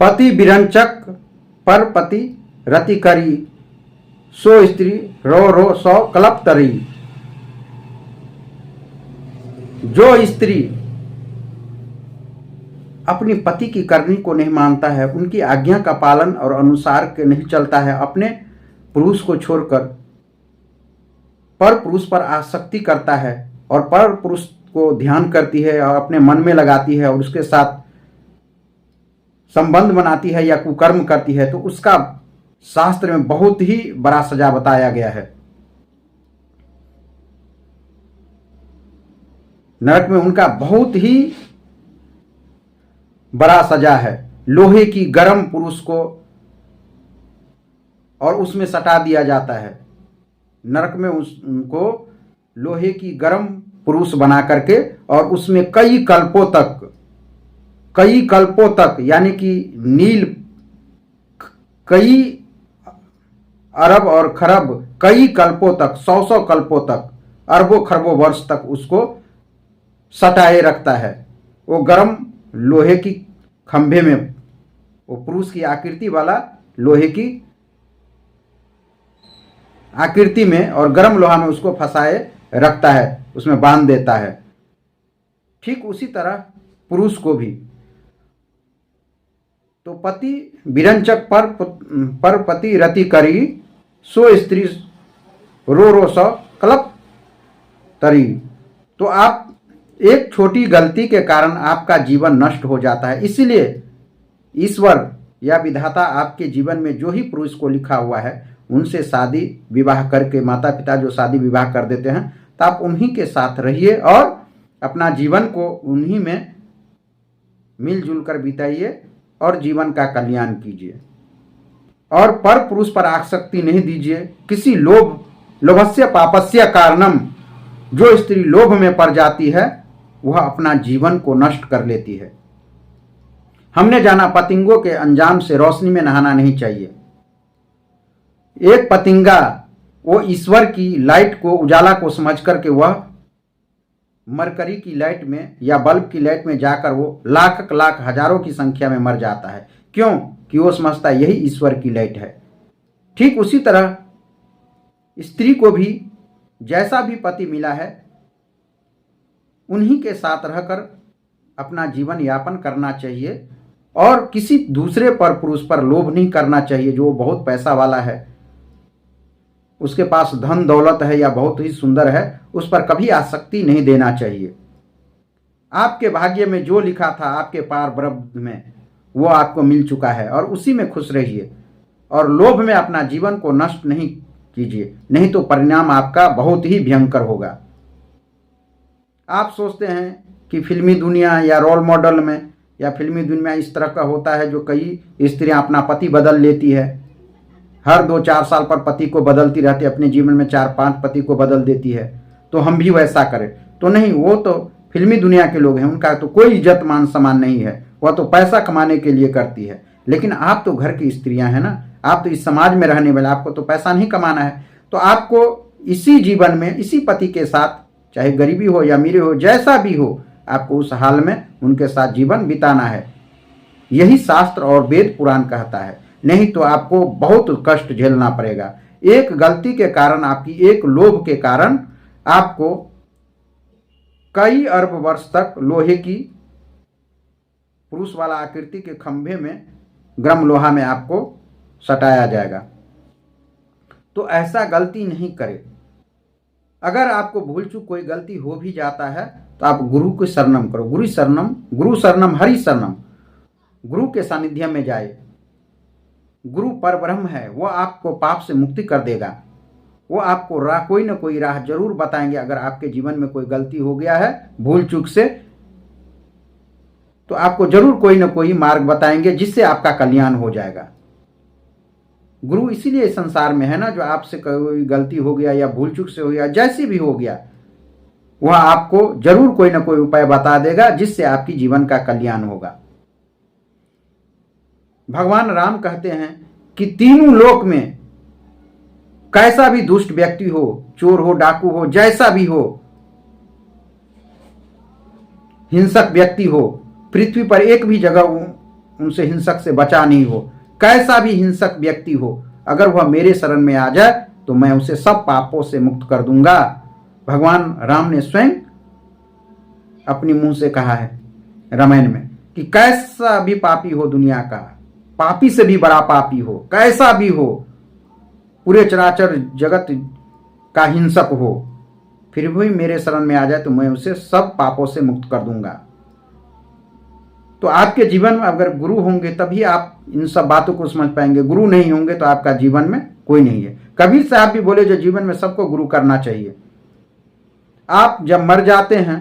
पति विरंचक पर पति रति करी, सो स्त्री रो रो सौ कलप तरी। जो स्त्री अपनी पति की करनी को नहीं मानता है, उनकी आज्ञा का पालन और अनुसार के नहीं चलता है, अपने पुरुष को छोड़कर पर पुरुष पर आसक्ति करता है और पर पुरुष को ध्यान करती है और अपने मन में लगाती है और उसके साथ संबंध बनाती है या कुकर्म करती है, तो उसका शास्त्र में बहुत ही बड़ा सजा बताया गया है। नरक में उनका बहुत ही बड़ा सजा है। लोहे की गर्म पुरुष को और उसमें सटा दिया जाता है। नरक में उनको लोहे की गर्म पुरुष बना करके और उसमें कई कल्पों तक यानी कि नील कई अरब और खरब कई कल्पों तक, 100 कल्पों तक, अरबों खरबों वर्ष तक उसको सटाए रखता है। वो गर्म लोहे की खंभे में, वो पुरुष की आकृति वाला लोहे की आकृति में और गर्म लोहा में उसको फंसाए रखता है, उसमें बांध देता है। ठीक उसी तरह पुरुष को भी। तो पति विरंचक पर पति रति करी, सो स्त्री रो रो सौ कलप तरी। तो आप एक छोटी गलती के कारण आपका जीवन नष्ट हो जाता है। इसलिए ईश्वर या विधाता आपके जीवन में जो ही पुरुष को लिखा हुआ है उनसे शादी विवाह करके, माता पिता जो शादी विवाह कर देते हैं, तो आप उन्हीं के साथ रहिए और अपना जीवन को उन्हीं में मिलजुल कर बिताइए और जीवन का कल्याण कीजिए। और पर पुरुष पर आसक्ति नहीं दीजिए। किसी लोभस्य पापस्य कारणम, जो स्त्री लोभ में पड़ जाती है वह अपना जीवन को नष्ट कर लेती है। हमने जाना पतंगों के अंजाम से रोशनी में नहाना नहीं चाहिए। एक पतंगा वो ईश्वर की लाइट को, उजाला को समझ करके वह मरकरी की लाइट में या बल्ब की लाइट में जाकर वो लाख हजारों की संख्या में मर जाता है। क्यों? कि वो समझता है यही ईश्वर की लाइट है। ठीक उसी तरह स्त्री को भी जैसा भी पति मिला है उन्हीं के साथ रहकर अपना जीवन यापन करना चाहिए और किसी दूसरे पर पुरुष पर लोभ नहीं करना चाहिए। जो बहुत पैसा वाला है, उसके पास धन दौलत है या बहुत ही सुंदर है, उस पर कभी आसक्ति नहीं देना चाहिए। आपके भाग्य में जो लिखा था आपके पार ब्रह्म में, वो आपको मिल चुका है और उसी में खुश रहिए और लोभ में अपना जीवन को नष्ट नहीं कीजिए, नहीं तो परिणाम आपका बहुत ही भयंकर होगा। आप सोचते हैं कि फिल्मी दुनिया या रोल मॉडल में या फिल्मी दुनिया इस तरह का होता है जो कई स्त्रियां अपना पति बदल लेती है, हर 2-4 साल पर पति को बदलती रहती है, अपने जीवन में 4-5 पति को बदल देती है, तो हम भी वैसा करें। तो नहीं, वो तो फिल्मी दुनिया के लोग हैं, उनका तो कोई इज्जत मान सम्मान नहीं है, वह तो पैसा कमाने के लिए करती है। लेकिन आप तो घर की स्त्रियां हैं ना, आप तो इस समाज में रहने वाले, आपको तो पैसा नहीं कमाना है, तो आपको इसी जीवन में इसी पति के साथ, चाहे गरीबी हो या अमीरी हो, जैसा भी हो, आपको उस हाल में उनके साथ जीवन बिताना है। यही शास्त्र और वेद पुराण कहता है, नहीं तो आपको बहुत कष्ट झेलना पड़ेगा। एक गलती के कारण, आपकी एक लोभ के कारण आपको कई अरब वर्ष तक लोहे की पुरुष वाला आकृति के खंभे में गर्म लोहा में आपको सटाया जाएगा। तो ऐसा गलती नहीं करें। अगर आपको भूल चूक कोई गलती हो भी जाता है तो आप गुरु को शरणम करो। गुरु शरणम हरि शरणम। गुरु के सानिध्य में जाए। गुरु परब्रह्म है, वो आपको पाप से मुक्ति कर देगा। वो आपको कोई ना कोई राह जरूर बताएंगे। अगर आपके जीवन में कोई गलती हो गया है भूल चूक से, तो आपको जरूर कोई ना कोई मार्ग बताएंगे जिससे आपका कल्याण हो जाएगा। गुरु इसीलिए संसार में है ना, जो आपसे कोई गलती हो गया या भूल चूक से हो गया, जैसी भी हो गया, वह आपको जरूर कोई ना कोई उपाय बता देगा जिससे आपकी जीवन का कल्याण होगा। भगवान राम कहते हैं कि तीनों लोक में कैसा भी दुष्ट व्यक्ति हो, चोर हो, डाकू हो, जैसा भी हो, हिंसक व्यक्ति हो, पृथ्वी पर एक भी जगह उनसे हिंसक से बचा नहीं हो। कैसा भी हिंसक व्यक्ति हो, अगर वह मेरे शरण में आ जाए तो मैं उसे सब पापों से मुक्त कर दूंगा। भगवान राम ने स्वयं अपनी मुंह से कहा है रामायण में कि कैसा भी पापी हो दुनिया का, पापी से भी बड़ा पापी हो, कैसा भी हो, पूरे चराचर जगत का हिंसक हो, फिर भी मेरे शरण में आ जाए तो मैं उसे सब पापों से मुक्त कर दूंगा। तो आपके जीवन में अगर गुरु होंगे तभी आप इन सब बातों को समझ पाएंगे। गुरु नहीं होंगे तो आपका जीवन में कोई नहीं है। कबीर साहब भी बोले जो जीवन में सबको गुरु करना चाहिए। आप जब मर जाते हैं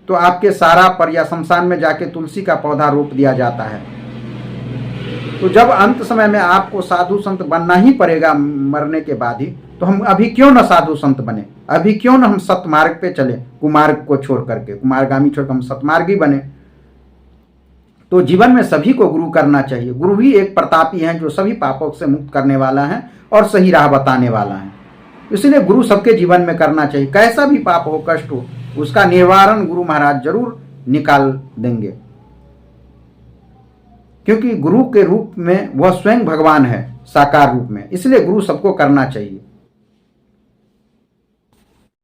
तो आपके सारा पर या शमशान में जाके तुलसी का पौधा रोप दिया जाता है। तो जब अंत समय में आपको साधु संत बनना ही पड़ेगा मरने के बाद ही, तो हम अभी क्यों न साधु संत बने, अभी क्यों न हम सतमार्ग पे चले, कुमार्ग को छोड़ करके, कुमारगामी छोड़कर हम सतमार्गी बने। तो जीवन में सभी को गुरु करना चाहिए। गुरु ही एक प्रतापी हैं जो सभी पापों से मुक्त करने वाला है और सही राह बताने वाला है। इसलिए गुरु सबके जीवन में करना चाहिए। कैसा भी पाप हो, कष्ट हो, उसका निवारण गुरु महाराज जरूर निकाल देंगे, क्योंकि गुरु के रूप में वह स्वयं भगवान है साकार रूप में। इसलिए गुरु सबको करना चाहिए।